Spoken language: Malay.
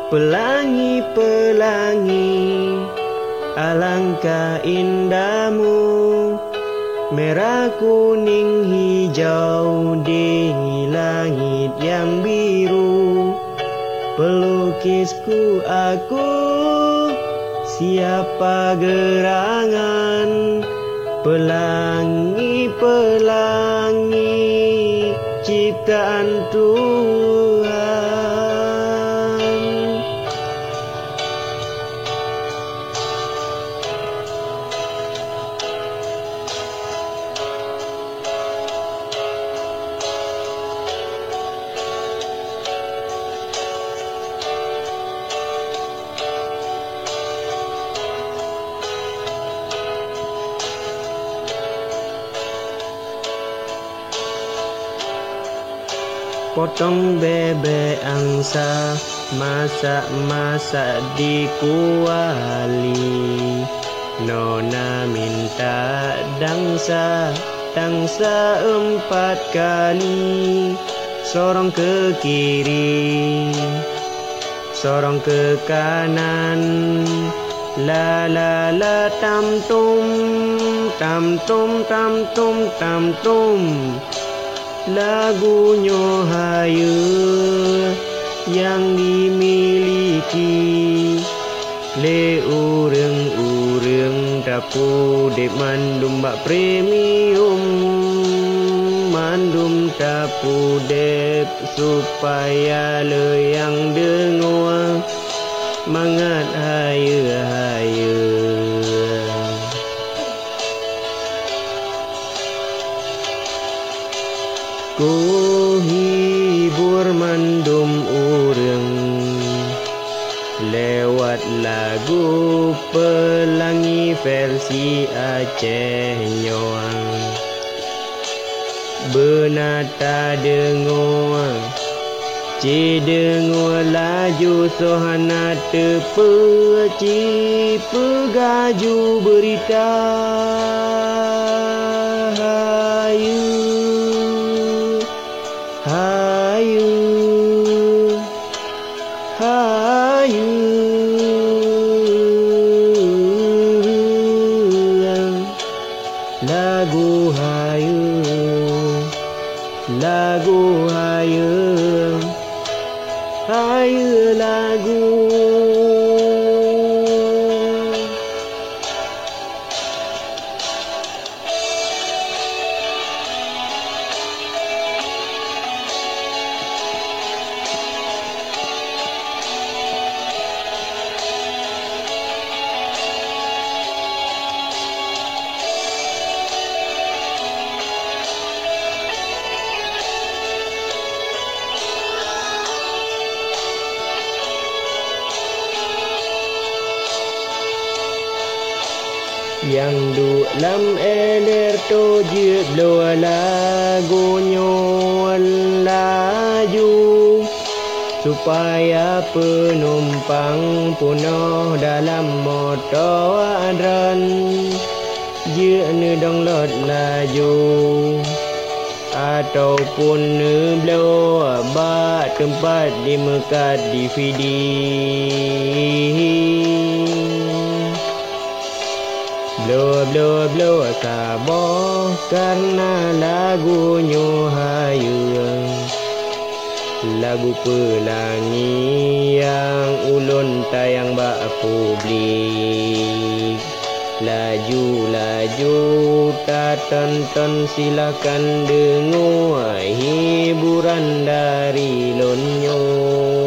Pelangi-pelangi, alangkah indahmu, merah kuning hijau di langit yang biru. Pelukisku aku, siapa gerangan? Pelangi-pelangi, ciptaan Tuhan. Potong bebek angsa, masak-masak di kuali. Nona minta dangsa 4 kali. Sorong ke kiri, sorong ke kanan. La la la tam tum, tam tum tam tum tam tum. Lagunya hayu yang dimiliki le ureng-ureng tapu dep mandum bak premium, mandum tapu dep supaya le yang dengar mangat hayu-hayu. Ku hibur mandum urang lewat lagu Pelangi versi Aceh nyoang. Benata dengar, dengar laju sohana tepeci pegaju berita hayu. Hayu, hayu, lagu hayu, lagu hayu, hayu lagu. Yang du lam eler to je blo lagunya laju supaya penumpang penuh dalam motor adran je ne dong lot laju ataupun ne blo ba tempat di mekat DVD. Blo blo blo sabar karena lagunya hayu, lagu pelangi yang ulun tayang bak publik. Laju laju tak tonton silakan dengar hiburan dari lonyo.